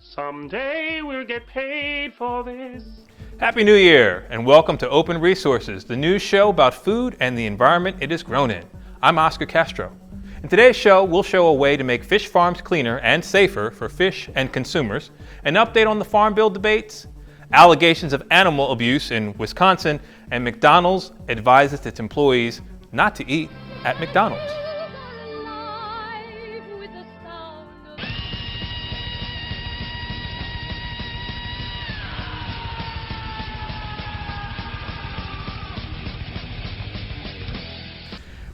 Someday we'll get paid for this. Happy New Year, and welcome to Open Resources, the news show about food and the environment it is grown in. I'm Oskar Castro. In today's show, we'll show a way to make fish farms cleaner and safer for fish and consumers, an update on the Farm Bill debates, allegations of animal abuse in Wisconsin, and McDonald's advises its employees not to eat at McDonald's.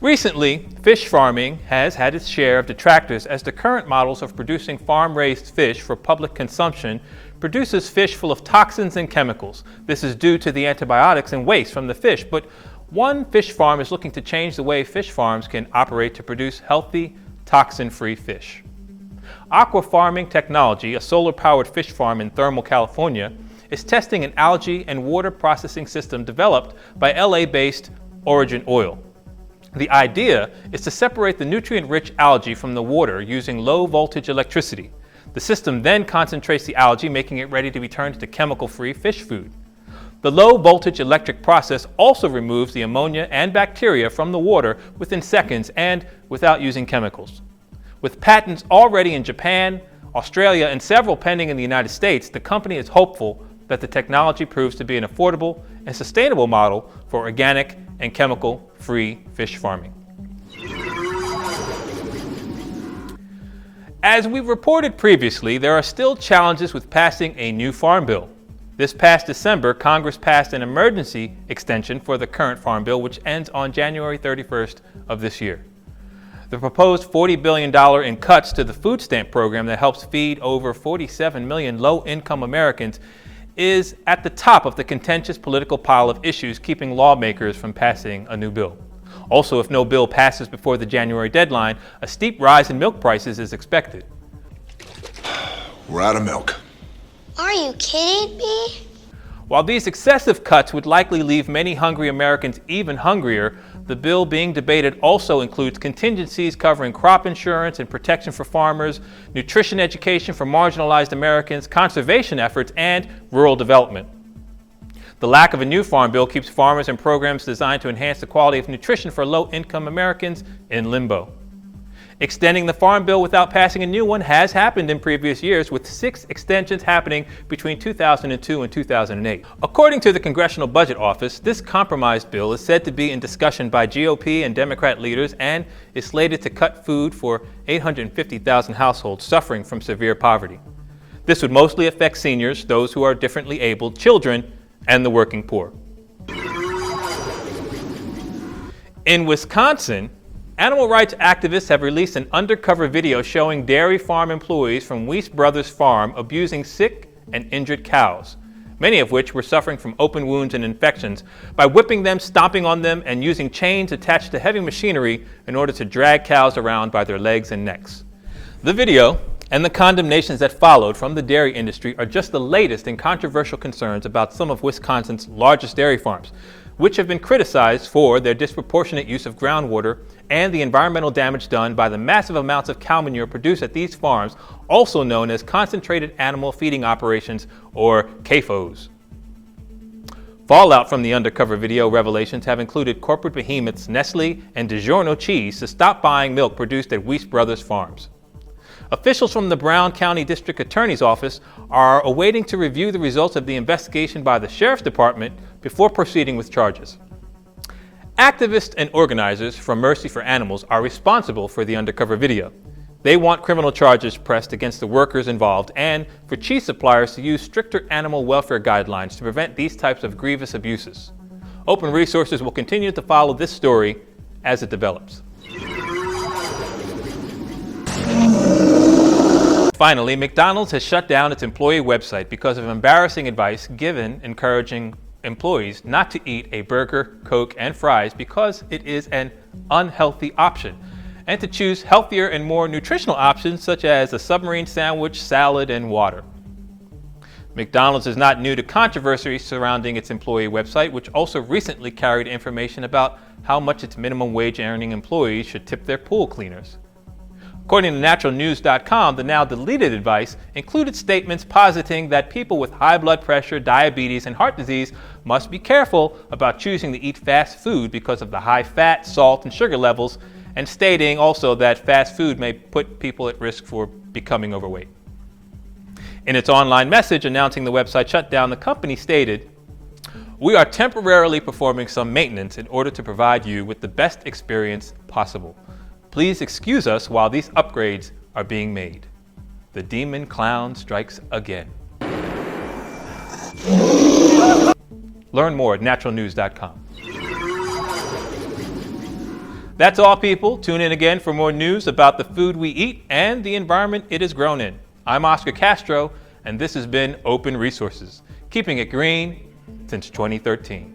Recently, fish farming has had its share of detractors as the current models of producing farm-raised fish for public consumption produces fish full of toxins and chemicals. This is due to the antibiotics and waste from the fish, but one fish farm is looking to change the way fish farms can operate to produce healthy, toxin-free fish. Aqua Farming Technology, a solar-powered fish farm in Thermal, California, is testing an algae and water processing system developed by LA-based Origin Oil. The idea is to separate the nutrient-rich algae from the water using low-voltage electricity. The system then concentrates the algae, making it ready to be turned into chemical-free fish food. The low-voltage electric process also removes the ammonia and bacteria from the water within seconds and without using chemicals. With patents already in Japan, Australia, and several pending in the United States, the company is hopeful that the technology proves to be an affordable and sustainable model for organic and chemical-free fish farming. As we reported previously, there are still challenges with passing a new farm bill. This past December, Congress passed an emergency extension for the current farm bill, which ends on January 31st of this year. The proposed $40 billion in cuts to the food stamp program that helps feed over 47 million low-income Americans is at the top of the contentious political pile of issues keeping lawmakers from passing a new bill. Also, if no bill passes before the January deadline, a steep rise in milk prices is expected. We're out of milk. Are you kidding me? While these excessive cuts would likely leave many hungry Americans even hungrier, the bill being debated also includes contingencies covering crop insurance and protection for farmers, nutrition education for marginalized Americans, conservation efforts, and rural development. The lack of a new farm bill keeps farmers and programs designed to enhance the quality of nutrition for low-income Americans in limbo. Extending the farm bill without passing a new one has happened in previous years, with 6 extensions happening between 2002 and 2008. According to the Congressional Budget Office, this compromised bill is said to be in discussion by GOP and Democrat leaders and is slated to cut food for 850,000 households suffering from severe poverty. This would mostly affect seniors, those who are differently abled, children, and the working poor. In Wisconsin, animal rights activists have released an undercover video showing dairy farm employees from Weiss Brothers Farm abusing sick and injured cows, many of which were suffering from open wounds and infections, by whipping them, stomping on them, and using chains attached to heavy machinery in order to drag cows around by their legs and necks. The video and the condemnations that followed from the dairy industry are just the latest in controversial concerns about some of Wisconsin's largest dairy farms, which have been criticized for their disproportionate use of groundwater and the environmental damage done by the massive amounts of cow manure produced at these farms, also known as concentrated animal feeding operations, or CAFOs. Fallout from the undercover video revelations have included corporate behemoths Nestle and DiGiorno Cheese to stop buying milk produced at Weiss Brothers Farms. Officials from the Brown County District Attorney's Office are awaiting to review the results of the investigation by the Sheriff's Department before proceeding with charges. Activists and organizers from Mercy for Animals are responsible for the undercover video. They want criminal charges pressed against the workers involved and for cheese suppliers to use stricter animal welfare guidelines to prevent these types of grievous abuses. Open Resources will continue to follow this story as it develops. Finally, McDonald's has shut down its employee website because of embarrassing advice given encouraging employees not to eat a burger, Coke, and fries because it is an unhealthy option, and to choose healthier and more nutritional options such as a submarine sandwich, salad, and water. McDonald's is not new to controversy surrounding its employee website, which also recently carried information about how much its minimum wage earning employees should tip their pool cleaners. According to naturalnews.com, the now deleted advice included statements positing that people with high blood pressure, diabetes, and heart disease must be careful about choosing to eat fast food because of the high fat, salt, and sugar levels, and stating also that fast food may put people at risk for becoming overweight. In its online message announcing the website shutdown, the company stated, "We are temporarily performing some maintenance in order to provide you with the best experience possible. Please excuse us while these upgrades are being made." The demon clown strikes again. Learn more at naturalnews.com. That's all, people. Tune in again for more news about the food we eat and the environment it is grown in. I'm Oskar Castro, and this has been Open Resources, keeping it green since 2013.